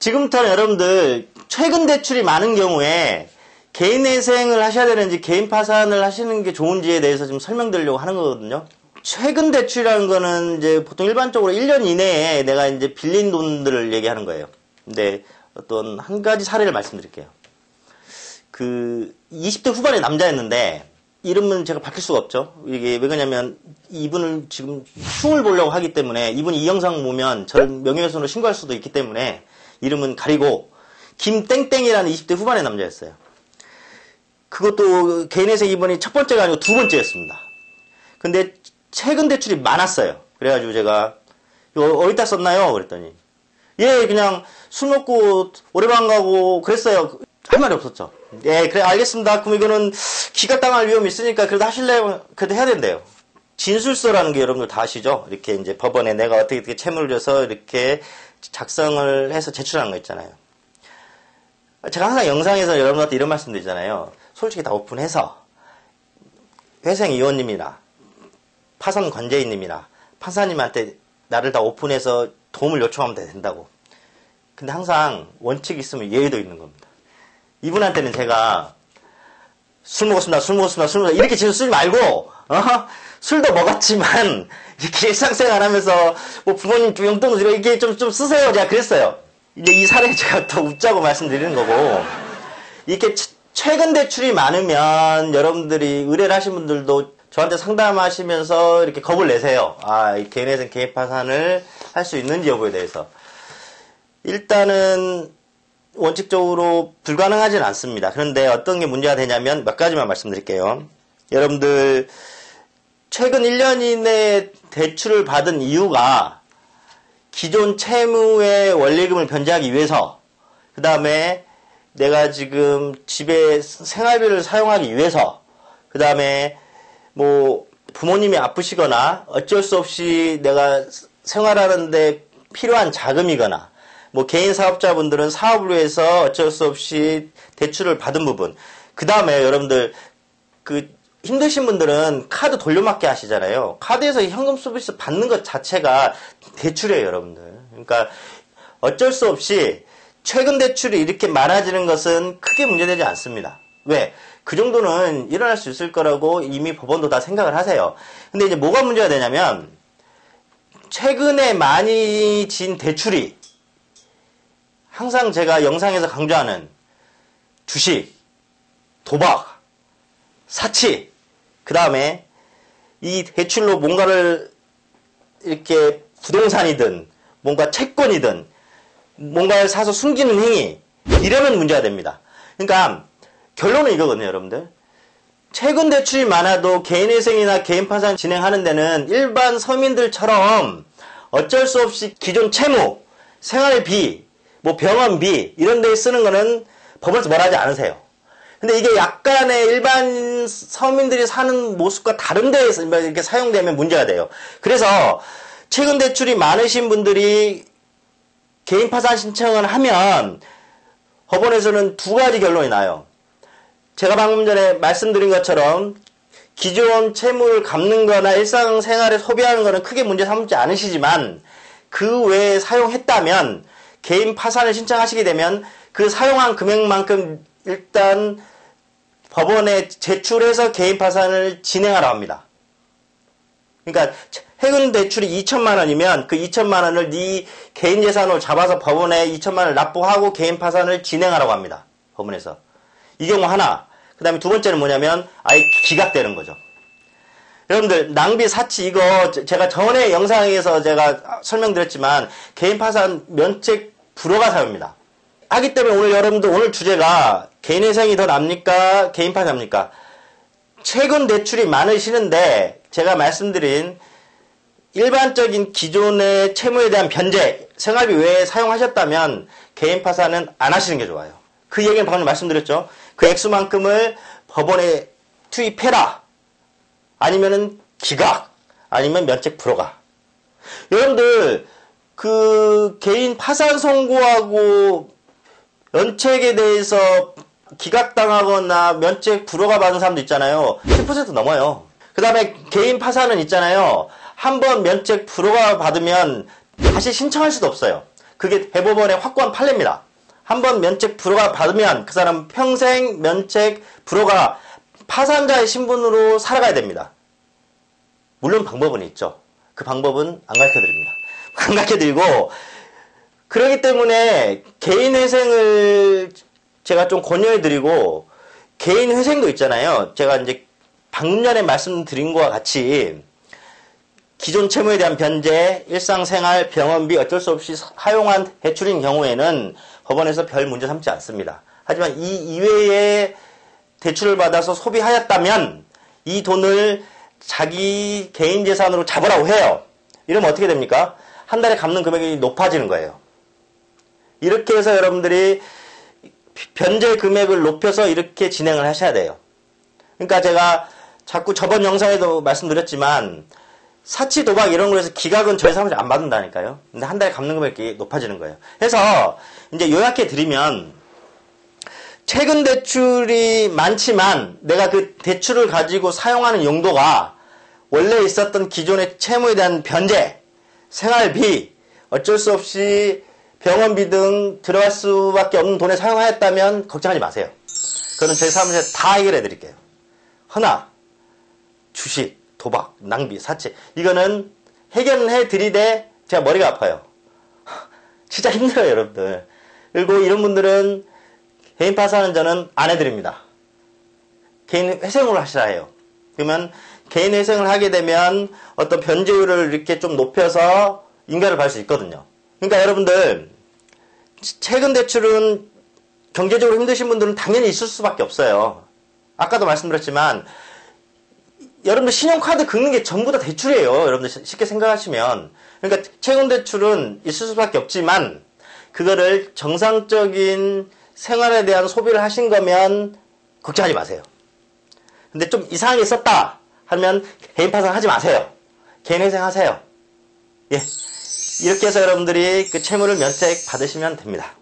지금부터는 여러분들 최근 대출이 많은 경우에 개인회생을 하셔야 되는지 개인 파산을 하시는 게 좋은지에 대해서 좀 설명드리려고 하는 거거든요. 최근 대출이라는 거는 이제 보통 일반적으로 1년 이내에 내가 이제 빌린 돈들을 얘기하는 거예요. 근데 어떤 한 가지 사례를 말씀드릴게요. 그 20대 후반의 남자였는데 이름은 제가 밝힐 수가 없죠. 이게 왜 그러냐면 이분을 지금 흉을 보려고 하기 때문에 이분이 이 영상 보면 저를 명예훼손으로 신고할 수도 있기 때문에 이름은 가리고 김땡땡이라는 20대 후반의 남자였어요. 그것도 개인회생 이번이 첫 번째가 아니고 두 번째였습니다. 근데 최근 대출이 많았어요. 그래가지고 제가 이거 어디다 썼나요? 그랬더니 예 그냥 술 먹고 노래방 가고 그랬어요. 할 말이 없었죠. 예 그래 알겠습니다. 그럼 이거는 기각당할 위험이 있으니까 그래도 하실래요? 그래도 해야 된대요. 진술서라는 게 여러분들 다 아시죠? 이렇게 이제 법원에 내가 어떻게 채무를 줘서 이렇게 작성을 해서 제출하는 거 있잖아요. 제가 항상 영상에서 여러분한테 이런 말씀 드리잖아요. 솔직히 다 오픈해서 회생위원님이나 파산관제인님이나 판사님한테 나를 다 오픈해서 도움을 요청하면 된다고. 근데 항상 원칙이 있으면 예의도 있는 겁니다. 이분한테는 제가 술 먹었습니다. 이렇게 진짜 쓰지 말고 술도 먹었지만 이렇게 일상생활 하면서 뭐 부모님 좀 용돈도 드리고 이렇게 좀 쓰세요. 제가 그랬어요. 이제 이 사례 제가 더 웃자고 말씀드리는 거고 이렇게 최근 대출이 많으면 여러분들이 의뢰를 하신 분들도 저한테 상담하시면서 이렇게 겁을 내세요. 이 개인회생 개인 파산을 할 수 있는지 여부에 대해서. 일단은 원칙적으로 불가능하진 않습니다. 그런데 어떤 게 문제가 되냐면 몇 가지만 말씀드릴게요. 여러분들 최근 1년 이내에 대출을 받은 이유가 기존 채무의 원리금을 변제하기 위해서, 그 다음에 내가 지금 집에 생활비를 사용하기 위해서, 그 다음에 뭐 부모님이 아프시거나 어쩔 수 없이 내가 생활하는데 필요한 자금이거나, 뭐 개인 사업자분들은 사업을 위해서 어쩔 수 없이 대출을 받은 부분, 그 다음에 여러분들 힘드신 분들은 카드 돌려막기 하시잖아요. 카드에서 현금 서비스 받는 것 자체가 대출이에요, 여러분들. 그러니까 어쩔 수 없이 최근 대출이 이렇게 많아지는 것은 크게 문제되지 않습니다. 왜? 그 정도는 일어날 수 있을 거라고 이미 법원도 다 생각을 하세요. 근데 이제 뭐가 문제가 되냐면 최근에 많이 진 대출이 항상 제가 영상에서 강조하는 주식, 도박, 사치, 그 다음에 이 대출로 뭔가를 이렇게 부동산이든 뭔가 채권이든 뭔가를 사서 숨기는 행위, 이러면 문제가 됩니다. 그러니까 결론은 이거거든요, 여러분들. 최근 대출이 많아도 개인회생이나 개인파산 진행하는 데는 일반 서민들처럼 어쩔 수 없이 기존 채무, 생활비, 뭐 병원비 이런 데에 쓰는 거는 법원에서 뭐라 하지 않으세요. 근데 이게 약간의 일반 서민들이 사는 모습과 다른 데에서 이렇게 사용되면 문제가 돼요. 그래서 최근 대출이 많으신 분들이 개인 파산 신청을 하면 법원에서는 두 가지 결론이 나요. 제가 방금 전에 말씀드린 것처럼 기존 채무를 갚는 거나 일상생활에 소비하는 거는 크게 문제 삼지 않으시지만 그 외에 사용했다면 개인 파산을 신청하시게 되면 그 사용한 금액만큼 일단 법원에 제출해서 개인 파산을 진행하라고 합니다. 그러니까 최근 대출이 2천만 원이면 그 2천만 원을 네 개인 재산으로 잡아서 법원에 2천만 원을 납부하고 개인 파산을 진행하라고 합니다. 법원에서. 이 경우 하나. 그 다음에 두 번째는 뭐냐면 아예 기각되는 거죠. 여러분들 낭비 사치 이거 제가 전에 영상에서 제가 설명드렸지만 개인 파산 면책 불허가 사유입니다. 하기 때문에 오늘 여러분들 오늘 주제가 개인회생이 더 납니까? 개인 파산입니까? 최근 대출이 많으시는데 제가 말씀드린 일반적인 기존의 채무에 대한 변제, 생활비 외에 사용하셨다면 개인 파산은 안 하시는 게 좋아요. 그 얘기는 방금 말씀드렸죠. 그 액수만큼을 법원에 투입해라. 아니면은 기각, 아니면 면책 불허가. 여러분들 그 개인 파산 선고하고 면책에 대해서 기각당하거나 면책 불허가 받은 사람도 있잖아요. 10% 넘어요. 그 다음에 개인 파산은 있잖아요. 한번 면책 불허가 받으면 다시 신청할 수도 없어요. 그게 대법원의 확고한 판례입니다. 한번 면책 불허가 받으면 그 사람 평생 면책 불허가 파산자의 신분으로 살아가야 됩니다. 물론 방법은 있죠. 그 방법은 안 가르쳐드립니다. 안 가르쳐드리고, 그렇기 때문에 개인회생을 제가 좀 권유해드리고, 개인회생도 있잖아요. 제가 이제 방금 전에 말씀드린 것과 같이 기존 채무에 대한 변제, 일상생활, 병원비 어쩔 수 없이 사용한 대출인 경우에는 법원에서 별 문제 삼지 않습니다. 하지만 이 이외에 대출을 받아서 소비하였다면 이 돈을 자기 개인 재산으로 잡으라고 해요. 이러면 어떻게 됩니까? 한 달에 갚는 금액이 높아지는 거예요. 이렇게 해서 여러분들이 변제 금액을 높여서 이렇게 진행을 하셔야 돼요. 그러니까 제가 자꾸 저번 영상에도 말씀드렸지만 사치, 도박 이런 거에서 기각은 저희 사무실 안 받는다니까요. 근데 한 달에 갚는 금액이 높아지는 거예요. 그래서 이제 요약해 드리면 최근 대출이 많지만 내가 그 대출을 가지고 사용하는 용도가 원래 있었던 기존의 채무에 대한 변제, 생활비, 어쩔 수 없이 병원비 등 들어갈 수밖에 없는 돈을 사용하였다면 걱정하지 마세요. 그거는 저희 사무실에 다 해결해 드릴게요. 허나 주식, 도박, 낭비, 사치 이거는 해결해 드리되 제가 머리가 아파요. 진짜 힘들어요, 여러분들. 그리고 이런 분들은 개인 파산은 저는 안 해드립니다. 개인 회생으로 하시라 해요. 그러면 개인 회생을 하게 되면 어떤 변제율을 이렇게 좀 높여서 인가를 받을 수 있거든요. 그러니까 여러분들 최근 대출은 경제적으로 힘드신 분들은 당연히 있을 수밖에 없어요. 아까도 말씀드렸지만 여러분들 신용카드 긁는 게 전부 다 대출이에요. 여러분들 쉽게 생각하시면. 그러니까 최근 대출은 있을 수밖에 없지만 그거를 정상적인 생활에 대한 소비를 하신 거면 걱정하지 마세요. 근데 좀 이상하게 썼다 하면 개인 파산 하지 마세요. 개인 회생 하세요. 예. 이렇게 해서 여러분들이 그 채무를 면책 받으시면 됩니다.